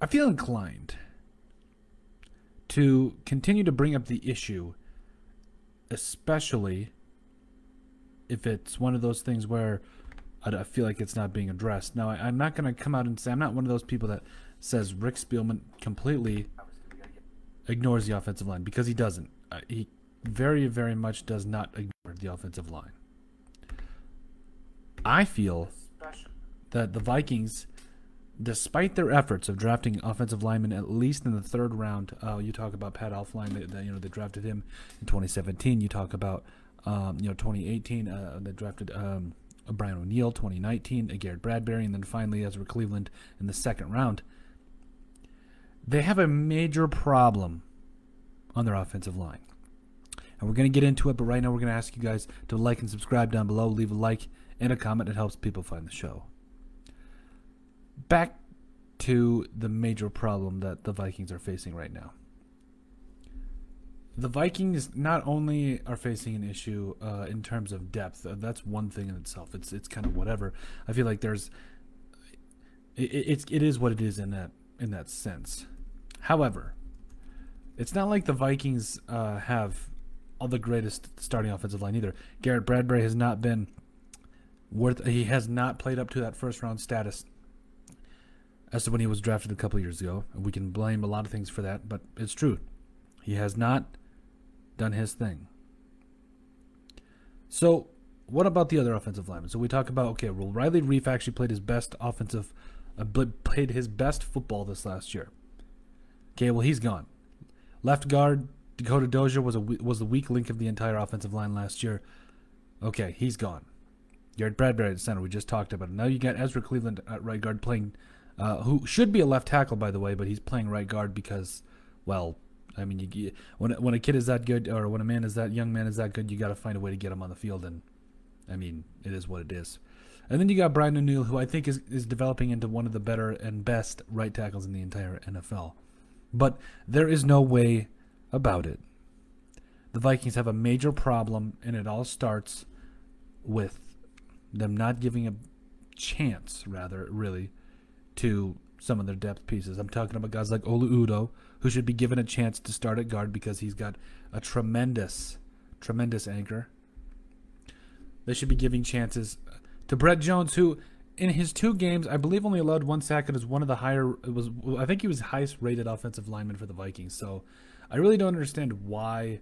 I feel inclined to continue to bring up the issue, especially if it's one of those things where I feel like it's not being addressed. Now, I'm not going to come out and say, I'm not one of those people that says Rick Spielman completely ignores the offensive line, because he doesn't. He very, very much does not ignore the offensive line. I feel that the Vikings, despite their efforts of drafting offensive linemen at least in the third round, you talk about Pat Elflein, they drafted him in 2017. You talk about 2018, they drafted Brian O'Neill, 2019, Garrett Bradbury, and then finally Ezra Cleveland in the second round. They have a major problem on their offensive line. And we're going to get into it, but right now we're going to ask you guys to like and subscribe down below. Leave a like and a comment. It helps people find the show. Back to the major problem that the Vikings are facing right now. The Vikings not only are facing an issue in terms of depth. That's one thing in itself. It's kind of whatever. I feel like it is what it is in that sense. However, it's not like the Vikings have all the greatest starting offensive line either. Garrett Bradbury has not been he has not played up to that first round status as to when he was drafted a couple of years ago. We can blame a lot of things for that, but it's true. He has not done his thing. So what about the other offensive linemen? So we talk about, okay, well, Riley Reif actually played his best football this last year. Okay, well, he's gone. Left guard Dakota Dozier was the weak link of the entire offensive line last year. Okay, he's gone. Garrett Bradbury at center, we just talked about it. Now you got Ezra Cleveland at right guard playing, who should be a left tackle, by the way, but he's playing right guard because, well, I mean, when a kid is that good, or when young man is that good, you got to find a way to get him on the field, and I mean, it is what it is. And then you got Brian O'Neill, who I think is developing into one of the better and best right tackles in the entire NFL. But there is no way about it. The Vikings have a major problem, and it all starts with them not giving a chance, really, to some of their depth pieces. I'm talking about guys like Olu Udoh, who should be given a chance to start at guard because he's got a tremendous anchor. They should be giving chances to Brett Jones, who in his 2 games, I believe only allowed 1 sack and is one of the I think he was the highest rated offensive lineman for the Vikings. So I really don't understand why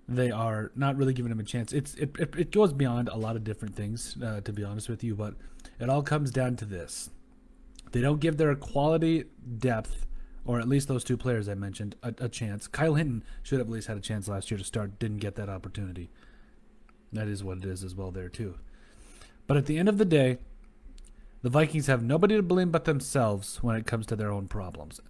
they are not really giving him a chance. It goes beyond a lot of different things, to be honest with you, but it all comes down to this. They don't give their quality depth, or at least those 2 players I mentioned, a chance. Kyle Hinton should have at least had a chance last year to start, didn't get that opportunity. That is what it is as well there too. But at the end of the day, the Vikings have nobody to blame but themselves when it comes to their own problems.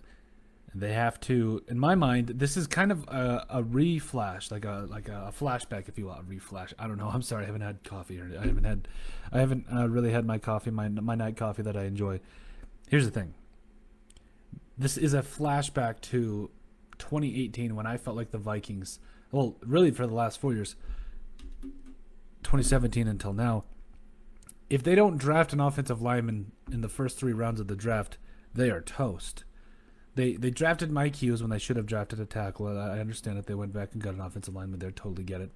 They have to, in my mind, this is kind of a reflash, like a flashback, if you will. Reflash. I don't know. I'm sorry, I haven't had coffee. I haven't really had my coffee, my night coffee that I enjoy. Here's the thing. This is a flashback to 2018 when I felt like the Vikings, well, really for the last 4 years, 2017 until now, if they don't draft an offensive lineman in the first 3 rounds of the draft, they are toast. They drafted Mike Hughes when they should have drafted a tackle. I understand that they went back and got an offensive lineman there. Totally get it.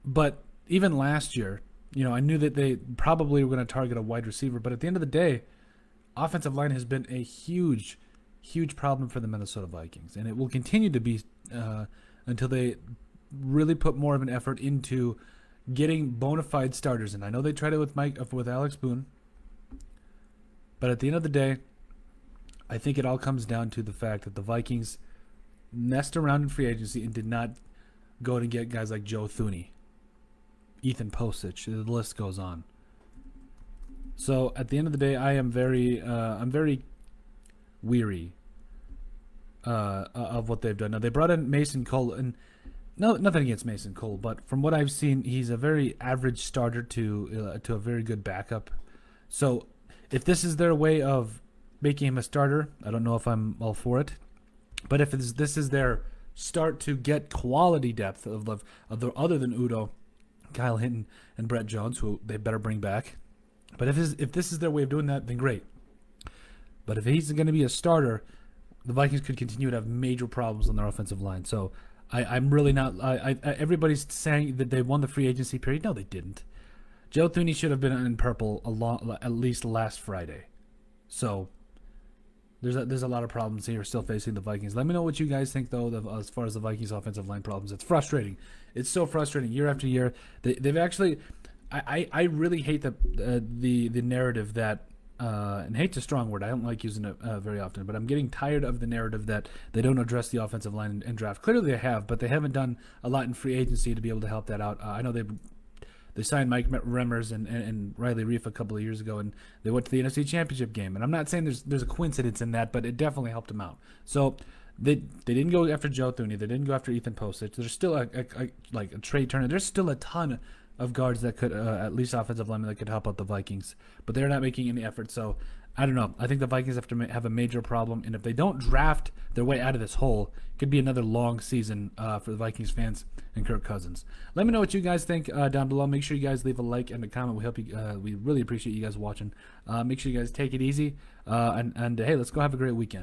But even last year, I knew that they probably were going to target a wide receiver. But at the end of the day, offensive line has been a huge problem for the Minnesota Vikings. And it will continue to be until they really put more of an effort into getting bona fide starters. And I know they tried it with Alex Boone. But at the end of the day, I think it all comes down to the fact that the Vikings messed around in free agency and did not go to get guys like Joe Thuney, Ethan Posich. The list goes on. So at the end of the day, I'm very weary of what they've done. Now they brought in Mason Cole, and no, nothing against Mason Cole, but from what I've seen, he's a very average starter to a very good backup. So if this is their way of making him a starter, I don't know if I'm all for it. But if this is their start to get quality depth other than Udoh, Kyle Hinton, and Brett Jones, who they better bring back. But if this is their way of doing that, then great. But if he's going to be a starter, the Vikings could continue to have major problems on their offensive line. So I'm really not. Everybody's saying that they won the free agency period. No, they didn't. Joe Thuney should have been in purple at least last Friday. So there's a lot of problems here still facing the Vikings. Let me know what you guys think, though, as far as the Vikings offensive line problems. It's frustrating. It's so frustrating year after year. They've actually. I really hate the narrative that. And hate's a strong word. I don't like using it very often, but I'm getting tired of the narrative that they don't address the offensive line in draft. Clearly they have, but they haven't done a lot in free agency to be able to help that out. I know they signed Mike Remmers and Riley Reif a couple of years ago, and they went to the NFC Championship game. And I'm not saying there's a coincidence in that, but it definitely helped them out. So they didn't go after Joe Thuney. They didn't go after Ethan Posich. There's still a Trey Turner. There's still a ton of guards that could, at least offensive linemen, that could help out the Vikings. But they're not making any effort, so I don't know. I think the Vikings have to have a major problem, and if they don't draft their way out of this hole, it could be another long season for the Vikings fans and Kirk Cousins. Let me know what you guys think down below. Make sure you guys leave a like and a comment. We hope you. We really appreciate you guys watching. Make sure you guys take it easy, and hey, let's go have a great weekend.